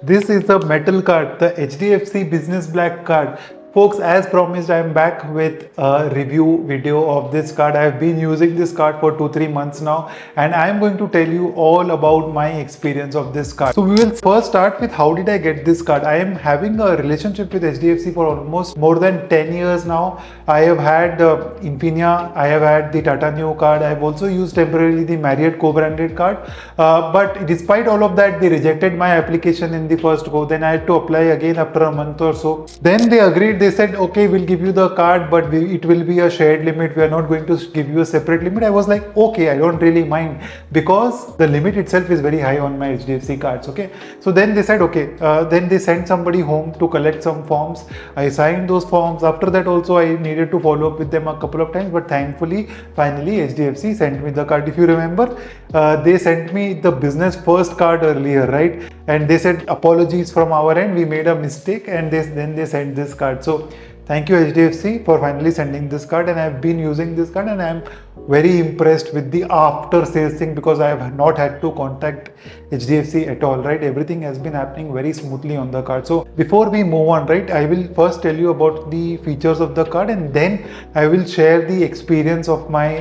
This is the metal card, the HDFC Business Black card. Folks, as promised, I am back with a review video of this card. I have been using this card for 2-3 months now, and I am going to tell you all about my experience of this card. So we will first start with how did I get this card. I am having a relationship with HDFC for almost more than 10 years now. I have had Infinia, I have had the Tata Neo card, I have also used temporarily the Marriott co-branded card, but despite all of that, they rejected my application in the first go. Then I had to apply again after a month or so. Then they agreed, they said, okay, we'll give you the card, but it will be a shared limit. We are not going to give you a separate limit. I was like, okay, I don't really mind, because the limit itself is very high on my HDFC cards. Okay, so then they said, okay, then they sent somebody home to collect some forms. I signed those forms. After that also I needed to follow up with them a couple of times, but thankfully finally HDFC sent me the card. If you remember, they sent me the business first card earlier, right? And they said, apologies from our end, we made a mistake, and then they sent this card. So thank you HDFC for finally sending this card, and I have been using this card, and I am very impressed with the after sales thing, because I have not had to contact HDFC at all, right? Everything has been happening very smoothly on the card. So before we move on, right, I will first tell you about the features of the card, and then I will share the experience of my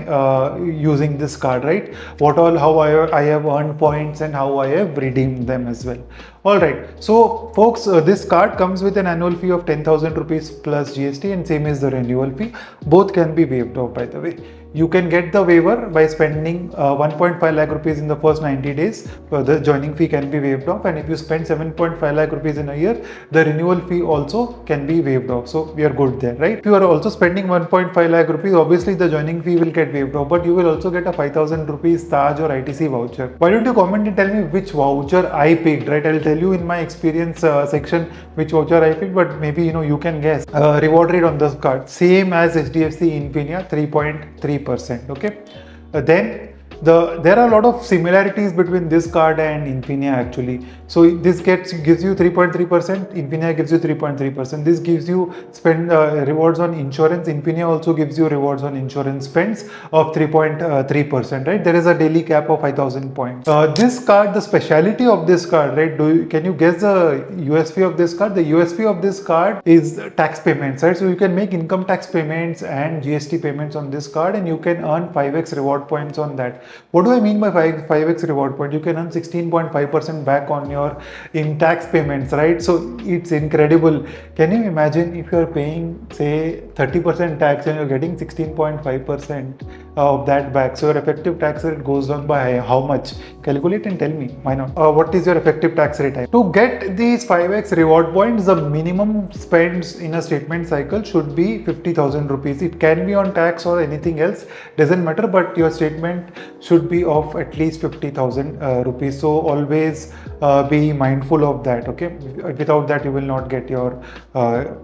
using this card, right? How I have earned points and how I have redeemed them as well. Alright, so folks, this card comes with an annual fee of 10,000 rupees plus GST, and same is the renewal fee. Both can be waived off, by the way. You can get the waiver by spending 1.5 lakh rupees in the first 90 days. The joining fee can be waived off, and if you spend 7.5 lakh rupees in a year, the renewal fee also can be waived off. So we are good there, right? If you are also spending 1.5 lakh rupees, obviously the joining fee will get waived off, but you will also get a 5,000 rupees Taj or ITC voucher. Why don't you comment and tell me which voucher I picked, right? I'll tell you in my experience section which voucher I picked, but maybe you can guess. Reward rate on this card, same as HDFC Infinia, 3.3%. Okay, then there are a lot of similarities between this card and Infinia actually. So this gives you 3.3%, Infinia gives you 3.3%. This gives you rewards on insurance. Infinia also gives you rewards on insurance spends of 3.3%, right? There is a daily cap of 5,000 points. This card, the speciality of this card, right? Can you guess the USP of this card? The USP of this card is tax payments, right? So you can make income tax payments and GST payments on this card, and you can earn 5x reward points on that. What do I mean by 5x reward point? You can earn 16.5% back on your in tax payments, right? So it's incredible. Can you imagine if you're paying say 30% tax and you're getting 16.5% of that back? So your effective tax rate goes down by how much? Calculate and tell me. Why not? What is your effective tax rate? To get these 5x reward points, the minimum spends in a statement cycle should be 50,000 rupees. It can be on tax or anything else, doesn't matter, but your statement should be of at least 50,000 rupees. So always be mindful of that. Okay, without that you will not get your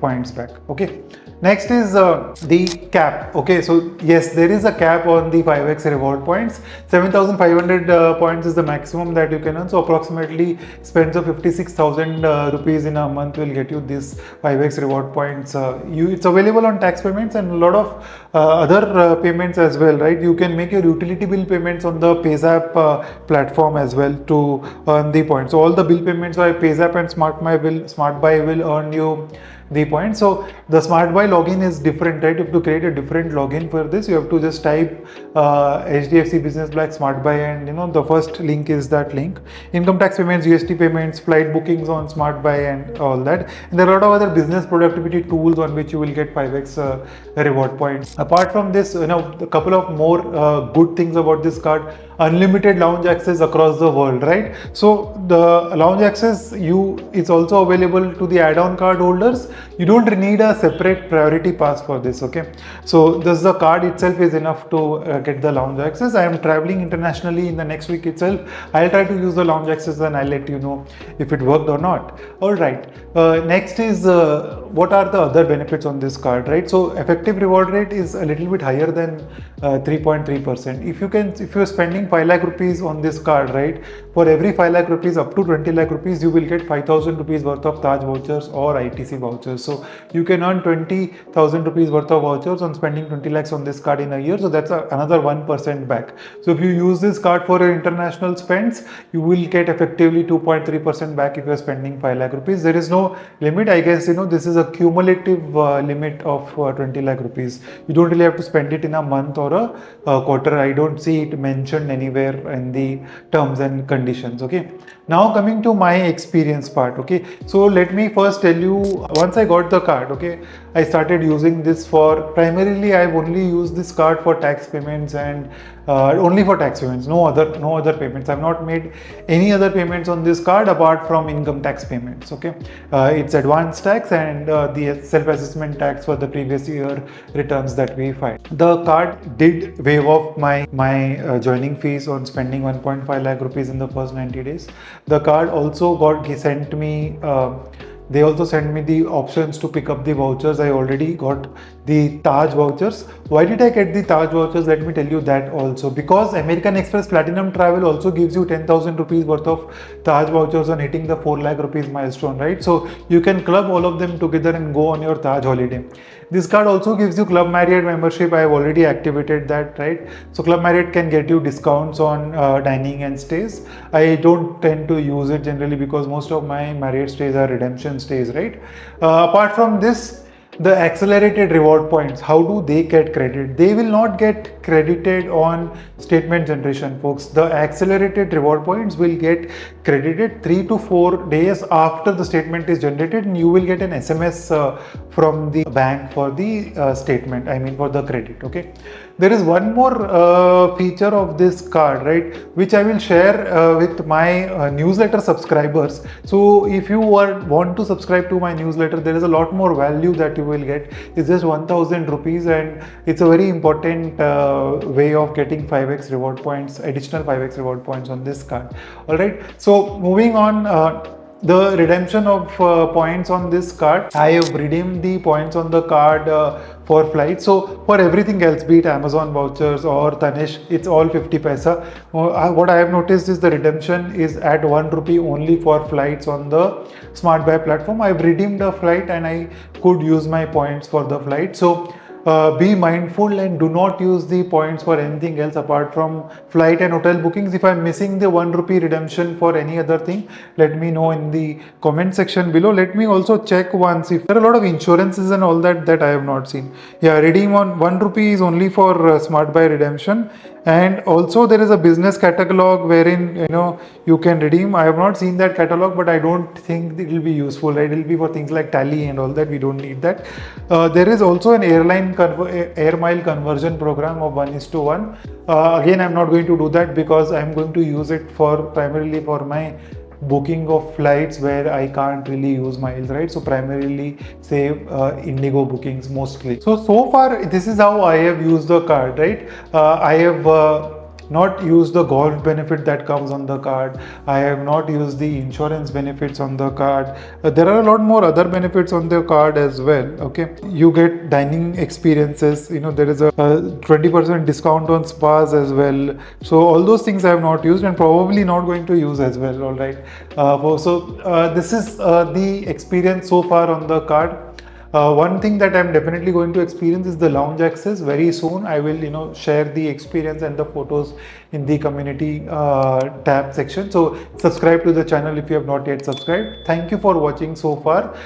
points back. Okay, next is the cap. Okay, so yes, there is a cap on the 5x reward points. 7,500 points is the maximum that you can earn. So approximately spends of 56,000 rupees in a month will get you this 5x reward points. It's available on tax payments and a lot of other payments as well, right? You can make your utility bill payments on the PayZapp platform as well to earn the points. So all the bill payments by PayZapp and SmartBuy will earn you the point. So the SmartBuy login is different, right? You have to create a different login for this. You have to just type HDFC Business Black SmartBuy, and the first link is that link. Income tax payments, GST payments, flight bookings on SmartBuy and all that. And there are a lot of other business productivity tools on which you will get 5x reward points. Apart from this, a couple of more good things about this card. Unlimited lounge access across the world, right? So the lounge access is also available to the add-on card holders. You don't need a separate priority pass for this. Okay, so the card itself is enough to get the lounge access. I am traveling internationally in the next week itself. I'll try to use the lounge access and I'll let you know if it worked or not. All right, next is what are the other benefits on this card, right? So effective reward rate is a little bit higher than 3.3%. If you're spending spending 5 lakh rupees on this card, right? For every 5 lakh rupees up to 20 lakh rupees, you will get 5,000 rupees worth of Taj vouchers or ITC vouchers. So you can earn 20,000 rupees worth of vouchers on spending 20 lakhs on this card in a year. So that's another 1% back. So if you use this card for your international spends, you will get effectively 2.3% back if you are spending 5 lakh rupees. There is no limit. I guess, this is a cumulative limit of 20 lakh rupees. You don't really have to spend it in a month or a quarter. I don't see it mentioned anywhere in the terms and conditions. Okay. Now coming to my experience part. Okay. So let me first tell you, once I got the card, okay, I started using this for primarily I've only used this card for tax payments and only for tax payments, no other payments. I've not made any other payments on this card apart from income tax payments. Okay, it's advanced tax and the self-assessment tax for the previous year returns that we filed. The card did waive off my joining fees on spending 1.5 lakh rupees in the first 90 days. The card also sent me. They also sent me the options to pick up the vouchers. I already got the Taj vouchers. Why did I get the Taj vouchers? Let me tell you that also. Because American Express Platinum Travel also gives you 10,000 rupees worth of Taj vouchers on hitting the 4 lakh rupees milestone, right? So you can club all of them together and go on your Taj holiday. This card also gives you Club Marriott membership. I have already activated that, right? So Club Marriott can get you discounts on dining and stays. I don't tend to use it generally because most of my Marriott stays are redemption stays, right? Apart from this, the accelerated reward points, how do they get credited? They will not get credited on statement generation, folks. The accelerated reward points will get credited 3 to 4 days after the statement is generated, and you will get an SMS from the bank for the statement, for the credit. Okay. There is one more feature of this card, right, which I will share with my newsletter subscribers. So if you want to subscribe to my newsletter, there is a lot more value that you will get. It's just 1,000 rupees and it's a very important way of getting 5x reward points, additional 5x reward points on this card. All right. So moving on. The redemption of points on this card, I have redeemed the points on the card for flights. So for everything else, be it Amazon vouchers or Tanish, it's all 50 paisa. What I have noticed is the redemption is at 1 rupee only for flights on the Smart Buy platform. I've redeemed a flight and I could use my points for the flight. So be mindful and do not use the points for anything else apart from flight and hotel bookings. If I'm missing the 1 rupee redemption for any other thing, let me know in the comment section below. Let me also check once if there are a lot of insurances and all that I have not seen. Yeah, redeem on 1 rupee is only for Smart Buy redemption. And also there is a business catalog wherein you can redeem. I have not seen that catalog, but I don't think it will be useful, right? It will be for things like tally and all that. We don't need that. There is also an air mile conversion program of 1:1. Again, I'm not going to do that because I'm going to use it primarily for my booking of flights where I can't really use miles, right? So primarily say Indigo bookings mostly. So far this is how I have used the card, right? I have not used the golf benefit that comes on the card. I have not used the insurance benefits on the card. There are a lot more other benefits on the card as well. Okay, you get dining experiences. There is a 20% discount on spas as well. So all those things I have not used and probably not going to use as well. All right. This is the experience so far on the card. One thing that I'm definitely going to experience is the lounge access very soon. I will, share the experience and the photos in the community tab section. So subscribe to the channel if you have not yet subscribed. Thank you for watching so far.